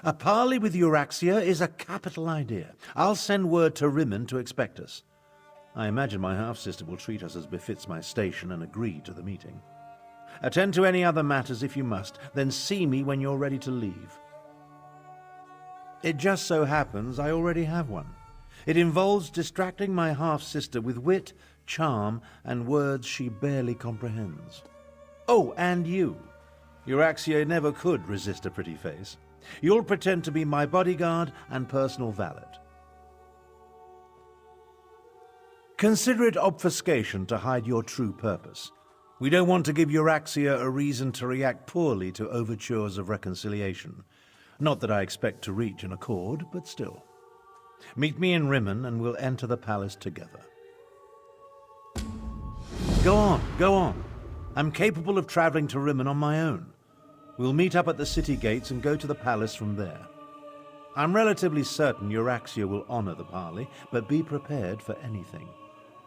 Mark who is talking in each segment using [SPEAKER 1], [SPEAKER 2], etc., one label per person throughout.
[SPEAKER 1] A parley with Euraxia is a capital idea. I'll send word to Rimmen to expect us. I imagine my half-sister will treat us as befits my station and agree to the meeting. Attend to any other matters if you must, then see me when you're ready to leave. It just so happens I already have one. It involves distracting my half-sister with wit, charm, and words she barely comprehends. Oh, and you. Euraxia never could resist a pretty face. You'll pretend to be my bodyguard and personal valet. Consider it obfuscation to hide your true purpose. We don't want to give Euraxia a reason to react poorly to overtures of reconciliation. Not that I expect to reach an accord, but still. Meet me in Rimmen and we'll enter the palace together. Go on, go on. I'm capable of traveling to Rimmen on my own. We'll meet up at the city gates and go to the palace from there. I'm relatively certain Euraxia will honor the parley, but be prepared for anything.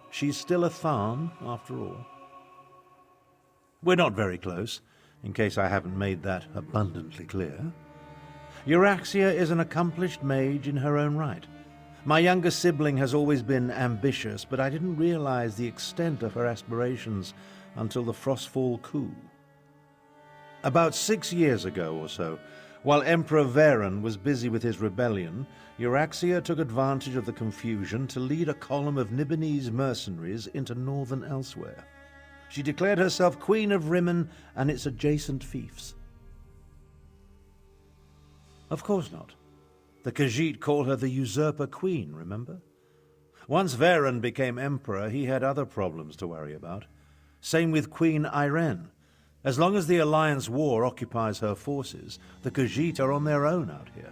[SPEAKER 1] She's still a Tharn, after all. We're not very close, in case I haven't made that abundantly clear. Euraxia is an accomplished mage in her own right. My younger sibling has always been ambitious, but I didn't realize the extent of her aspirations until the Frostfall coup. About 6 years ago or so, while Emperor Varen was busy with his rebellion, Euraxia took advantage of the confusion to lead a column of Nibonese mercenaries into northern elsewhere. She declared herself Queen of Rimmen and its adjacent fiefs. Of course not. The Khajiit call her the Usurper Queen, remember? Once Varen became Emperor, he had other problems to worry about. Same with Queen Irene. As long as the Alliance War occupies her forces, the Khajiit are on their own out here.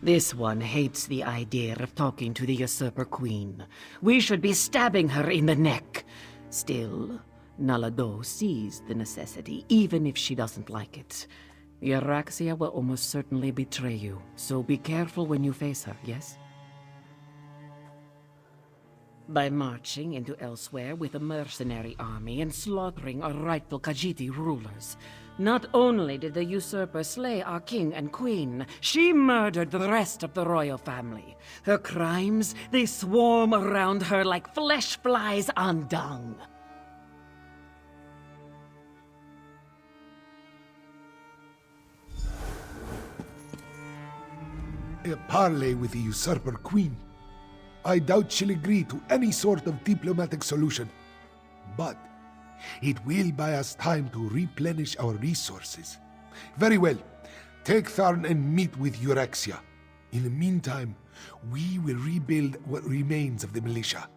[SPEAKER 2] This one hates the idea of talking to the Usurper Queen. We should be stabbing her in the neck. Still, Nalado sees the necessity, even if she doesn't like it. Euraxia will almost certainly betray you, so be careful when you face her, yes? By marching into elsewhere with a mercenary army and slaughtering our rightful Khajiiti rulers. Not only did the usurper slay our king and queen, she murdered the rest of the royal family. Her crimes, they swarm around her like flesh flies on dung.
[SPEAKER 3] A parley with the usurper queen. I doubt she'll agree to any sort of diplomatic solution. But it will buy us time to replenish our resources. Very well. Take Tharn and meet with Euraxia. In the meantime, we will rebuild what remains of the militia.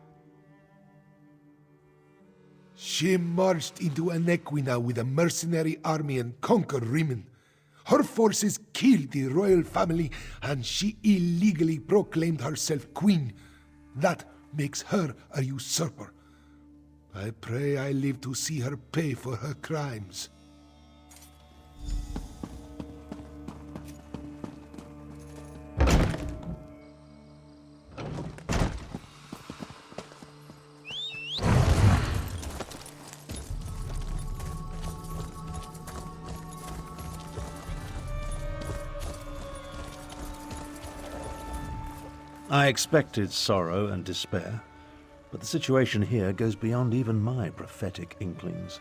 [SPEAKER 3] She marched into Anequina with a mercenary army and conquered Rimmen. Her forces killed the royal family, and she illegally proclaimed herself queen. That makes her a usurper. I pray I live to see her pay for her crimes.
[SPEAKER 1] I expected sorrow and despair, but the situation here goes beyond even my prophetic inklings.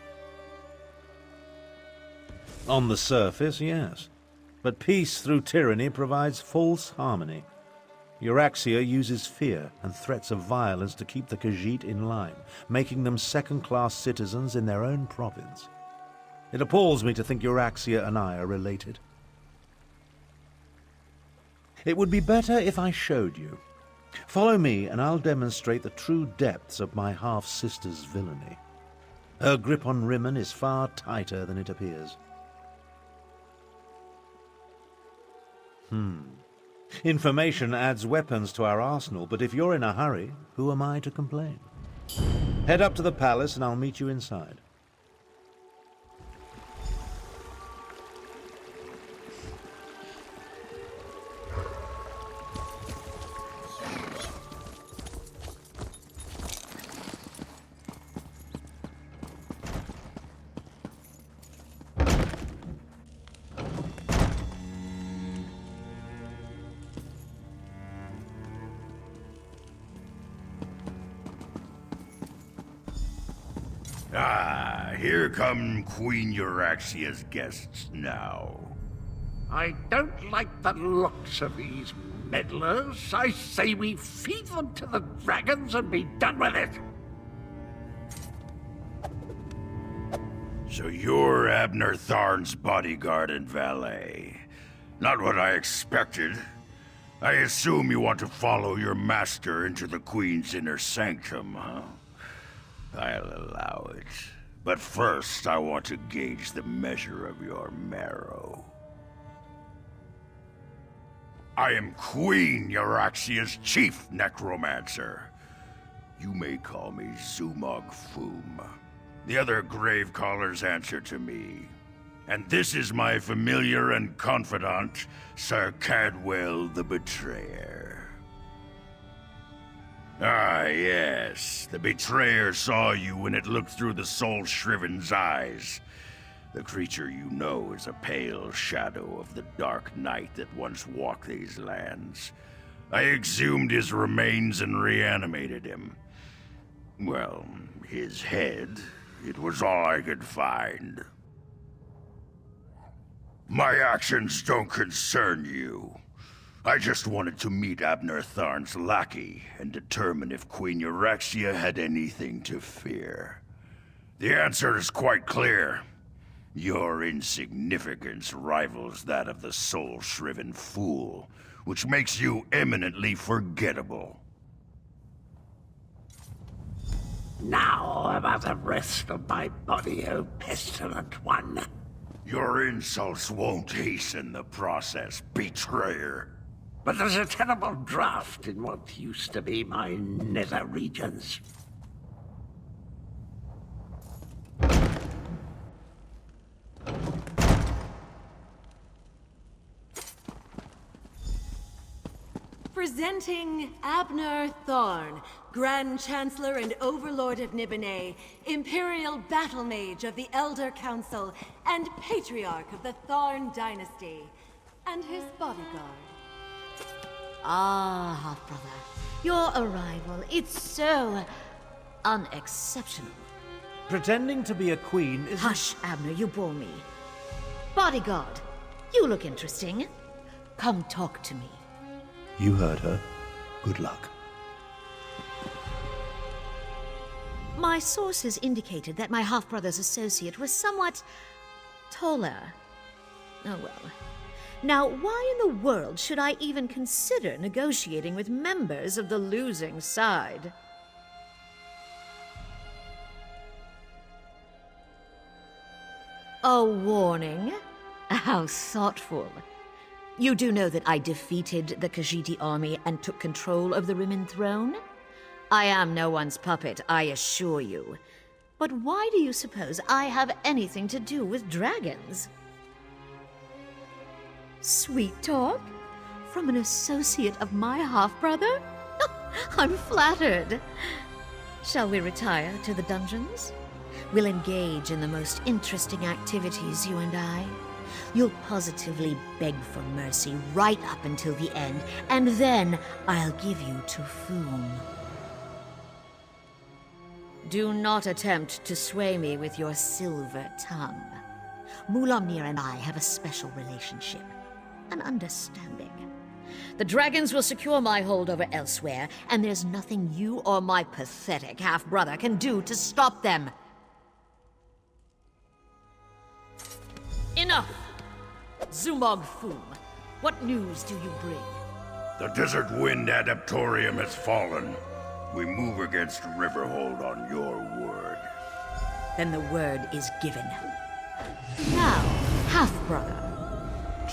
[SPEAKER 1] On the surface, yes, but peace through tyranny provides false harmony. Euraxia uses fear and threats of violence to keep the Khajiit in line, making them second-class citizens in their own province. It appalls me to think Euraxia and I are related. It would be better if I showed you. Follow me and I'll demonstrate the true depths of my half-sister's villainy. Her grip on Rimmen is far tighter than it appears. Information adds weapons to our arsenal, but if you're in a hurry, who am I to complain? Head up to the palace and I'll meet you inside.
[SPEAKER 4] Ah, here come Queen Euraxia's guests now.
[SPEAKER 5] I don't like the looks of these meddlers. I say we feed them to the dragons and be done with it.
[SPEAKER 4] So you're Abnur Tharn's bodyguard and valet. Not what I expected. I assume you want to follow your master into the Queen's inner sanctum, huh? I'll allow it. But first, I want to gauge the measure of your marrow. I am Queen Euraxia's chief necromancer. You may call me Zumog Foom. The other grave callers answer to me. And this is my familiar and confidant, Sir Cadwell the Betrayer. Ah, yes. The Betrayer saw you when it looked through the soul-shriven's eyes. The creature you know is a pale shadow of the dark night that once walked these lands. I exhumed his remains and reanimated him. Well, his head. It was all I could find. My actions don't concern you. I just wanted to meet Abnur Tharn's lackey and determine if Queen Euraxia had anything to fear. The answer is quite clear. Your insignificance rivals that of the soul-shriven fool, which makes you eminently forgettable.
[SPEAKER 5] Now about the rest of my body, O pestilent one.
[SPEAKER 4] Your insults won't hasten the process, betrayer.
[SPEAKER 5] But there's a terrible draft in what used to be my nether regions.
[SPEAKER 6] Presenting Abnur Tharn, Grand Chancellor and Overlord of Nibene, Imperial Battle Mage of the Elder Council, and Patriarch of the Tharn Dynasty, and his bodyguard.
[SPEAKER 7] Ah, half-brother. Your arrival, it's so unexceptional.
[SPEAKER 1] Pretending to be a queen is...
[SPEAKER 7] Hush, Abnur, you bore me. Bodyguard, you look interesting. Come talk to me.
[SPEAKER 1] You heard her. Good luck.
[SPEAKER 7] My sources indicated that my half-brother's associate was somewhat taller. Oh well. Now, why in the world should I even consider negotiating with members of the losing side? A warning? How thoughtful. You do know that I defeated the Khajiiti army and took control of the Rimmen throne? I am no one's puppet, I assure you. But why do you suppose I have anything to do with dragons? Sweet talk? From an associate of my half-brother? I'm flattered. Shall we retire to the dungeons? We'll engage in the most interesting activities, you and I. You'll positively beg for mercy right up until the end, and then I'll give you to Foom. Do not attempt to sway me with your silver tongue. Mulaamnir and I have a special relationship, an understanding. The dragons will secure my hold over elsewhere, and there's nothing you or my pathetic half-brother can do to stop them. Enough! Zumog Foom, what news do you bring?
[SPEAKER 4] The Desert Wind Adaptorium has fallen. We move against Riverhold on your word.
[SPEAKER 7] Then the word is given. Now, half-brother.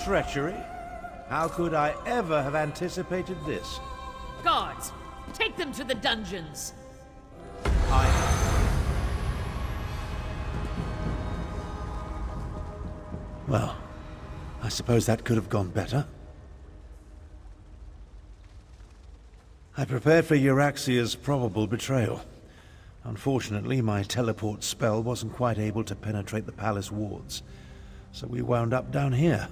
[SPEAKER 1] Treachery? How could I ever have anticipated this?
[SPEAKER 7] Guards, take them to the dungeons.
[SPEAKER 1] Well, I suppose that could have gone better. I prepared for Euraxia's probable betrayal. Unfortunately, my teleport spell wasn't quite able to penetrate the palace wards, so we wound up down here,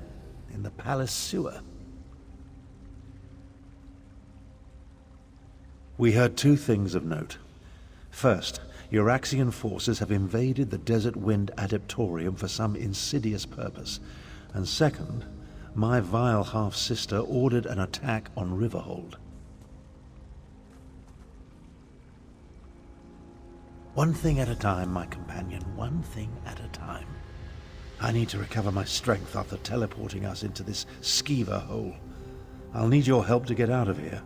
[SPEAKER 1] in the palace sewer. We heard two things of note. First, Euraxian forces have invaded the Desert Wind Adeptorium for some insidious purpose. And second, my vile half-sister ordered an attack on Riverhold. One thing at a time, my companion, one thing at a time. I need to recover my strength after teleporting us into this skeever hole. I'll need your help to get out of here.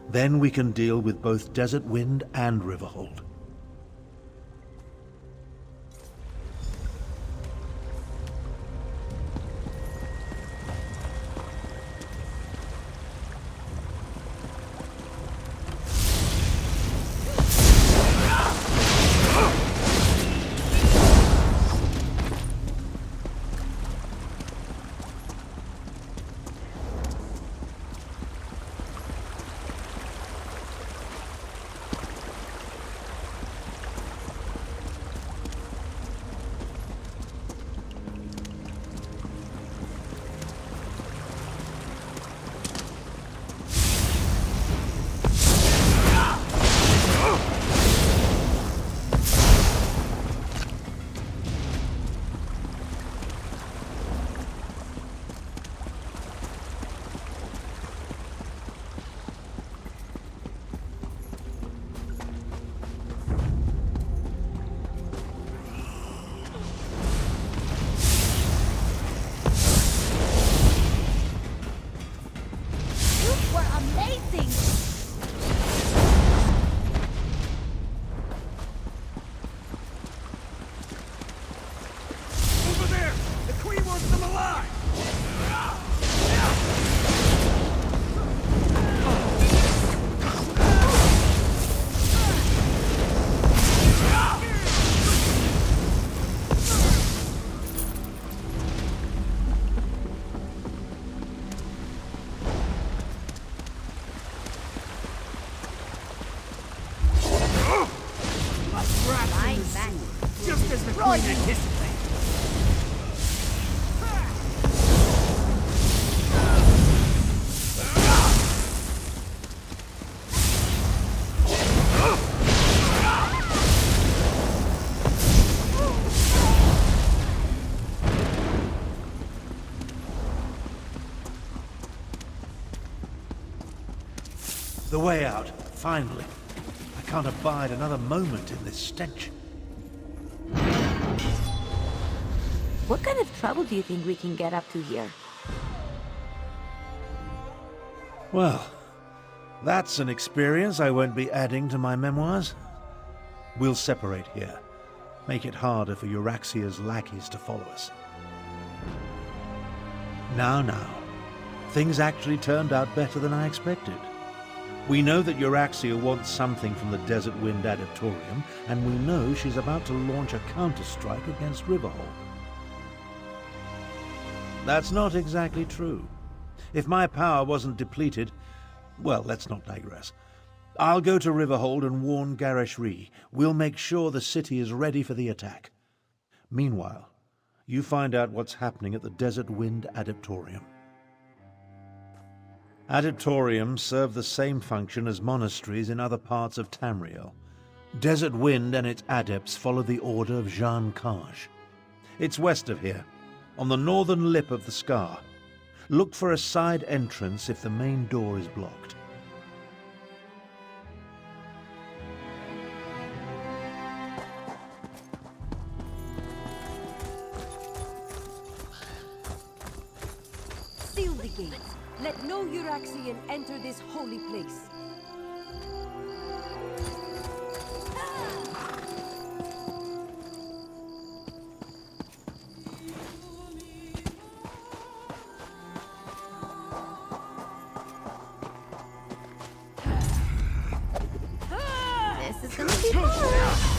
[SPEAKER 1] Then we can deal with both Desert Wind and Riverhold. The way out, finally. I can't abide another moment in this stench.
[SPEAKER 8] What kind of trouble do you think we can get up to here?
[SPEAKER 1] Well, that's an experience I won't be adding to my memoirs. We'll separate here. Make it harder for Euraxia's lackeys to follow us. Now. Things actually turned out better than I expected. We know that Euraxia wants something from the Desert Wind Adeptorium, and we know she's about to launch a counter-strike against Riverhold. That's not exactly true. If my power wasn't depleted... Well, let's not digress. I'll go to Riverhold and warn Garishri. We'll make sure the city is ready for the attack. Meanwhile, you find out what's happening at the Desert Wind Adeptorium. Adeptoriums serve the same function as monasteries in other parts of Tamriel. Desert Wind and its adepts follow the order of Jean Kaj. It's west of here, on the northern lip of the scar. Look for a side entrance if the main door is blocked.
[SPEAKER 9] Seal the gates. Let no Euraxian enter this holy place.
[SPEAKER 8] This is gonna be fun!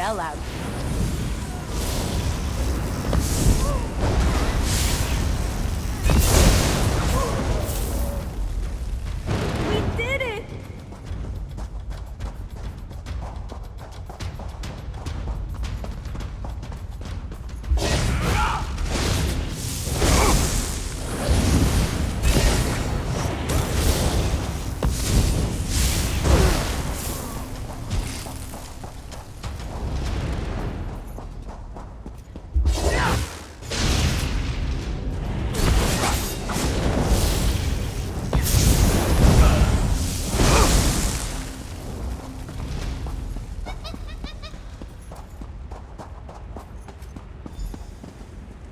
[SPEAKER 9] fell out.
[SPEAKER 6] We did it!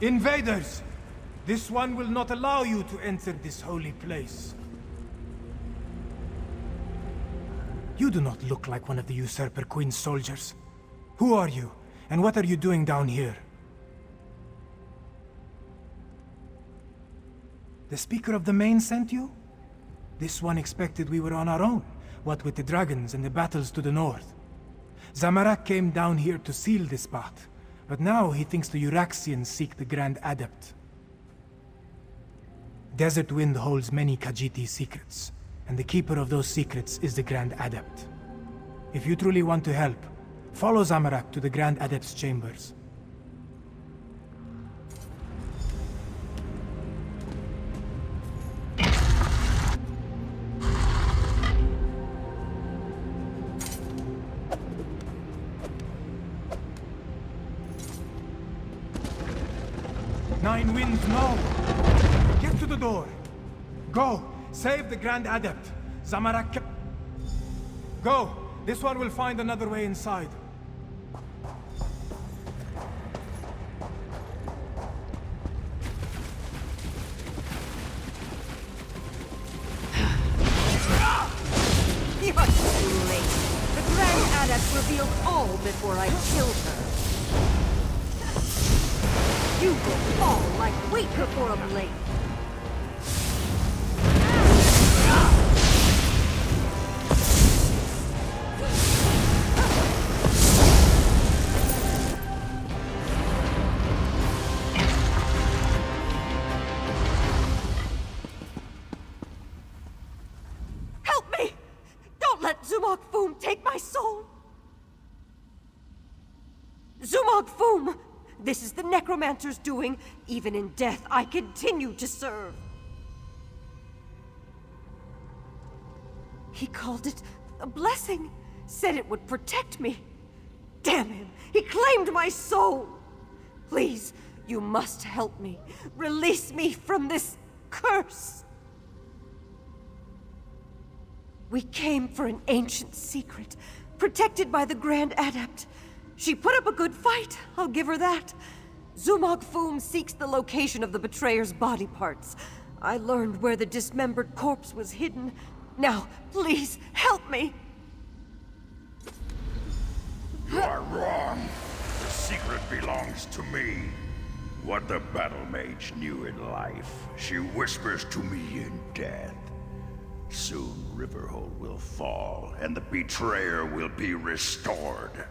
[SPEAKER 10] Invaders! This one will not allow you to enter this holy place. You do not look like one of the Usurper Queen's soldiers. Who are you, and what are you doing down here? The Speaker of the Main sent you? This one expected we were on our own, what with the dragons and the battles to the north. Zamorak came down here to seal this path. But now he thinks the Euraxians seek the Grand Adept. Desert Wind holds many Khajiiti secrets, and the keeper of those secrets is the Grand Adept. If you truly want to help, follow Zamorak to the Grand Adept's chambers. Nine Winds, no! Get to the door! Go! Save the Grand Adept! Zamorak... Go! This one will find another way inside.
[SPEAKER 9] You're too late. The Grand Adept revealed all before I killed her. You will fall like wheat before a blade. Help me! Don't let Zumog Foom take my soul! Zumog Foom! This is the Necromancer's doing. Even in death, I continue to serve. He called it a blessing. Said it would protect me. Damn him! He claimed my soul! Please, you must help me. Release me from this curse! We came for an ancient secret, protected by the Grand Adept. She put up a good fight, I'll give her that. Zumog Foom seeks the location of the betrayer's body parts. I learned where the dismembered corpse was hidden. Now, please, help me!
[SPEAKER 4] You are wrong. The secret belongs to me. What the battle mage knew in life, she whispers to me in death. Soon Riverhold will fall, and the betrayer will be restored.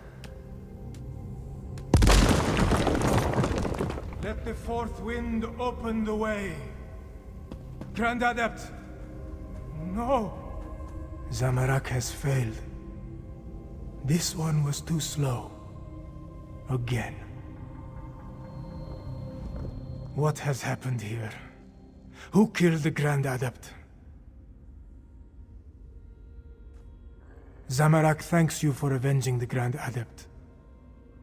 [SPEAKER 10] Let the fourth wind open the way. Grand Adept! No! Zamorak has failed. This one was too slow. Again. What has happened here? Who killed the Grand Adept? Zamorak thanks you for avenging the Grand Adept.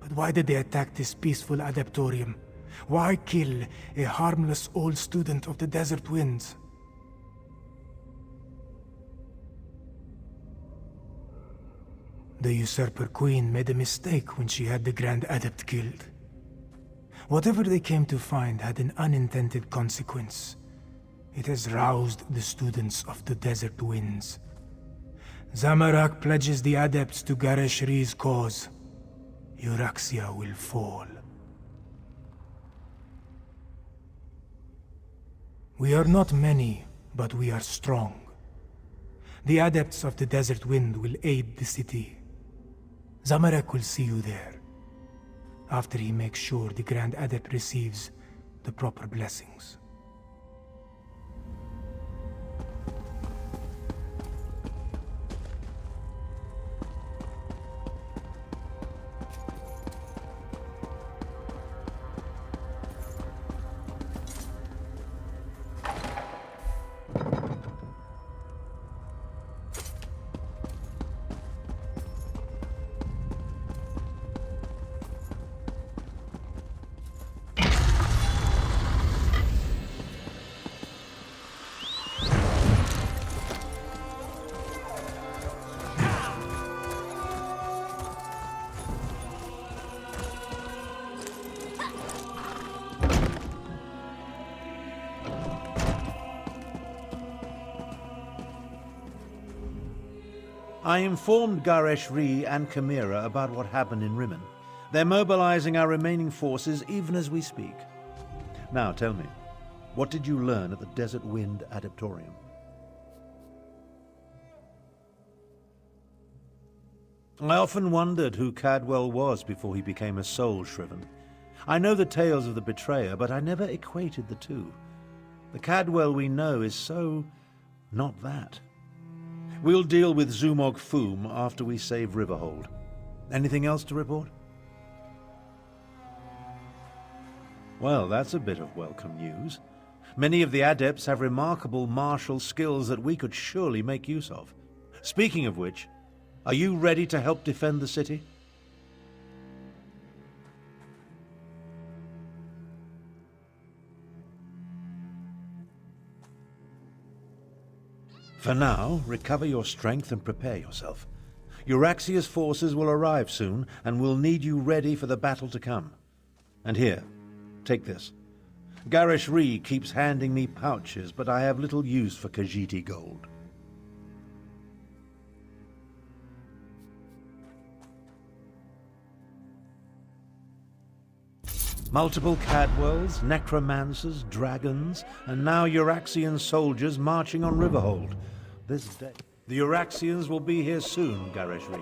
[SPEAKER 10] But why did they attack this peaceful Adeptorium? Why kill a harmless old student of the Desert Winds? The Usurper Queen made a mistake when she had the Grand Adept killed. Whatever they came to find had an unintended consequence. It has roused the students of the Desert Winds. Zamorak pledges the Adepts to Gareshri's cause. Euraxia will fall. We are not many, but we are strong. The Adepts of the Desert Wind will aid the city. Zamorak will see you there. after he makes sure the Grand Adept receives the proper blessings.
[SPEAKER 1] I informed Garesh-Ri and Chimera about what happened in Rimmen. They're mobilizing our remaining forces even as we speak. Now tell me, what did you learn at the Desert Wind Adeptorium? I often wondered who Cadwell was before he became a soul shriven. I know the tales of the betrayer, but I never equated the two. The Cadwell we know is so not that. We'll deal with Zumog Foom after we save Riverhold. Anything else to report? Well, that's a bit of welcome news. Many of the adepts have remarkable martial skills that we could surely make use of. Speaking of which, are you ready to help defend the city? For now, recover your strength and prepare yourself. Euraxia's forces will arrive soon, and we'll need you ready for the battle to come. And here, take this. Garesh-Ri keeps handing me pouches, but I have little use for Khajiiti gold. Multiple Cadwells, necromancers, dragons, and now Euraxian soldiers marching on Riverhold. This day, the Euraxians will be here soon, Garesh-Ri.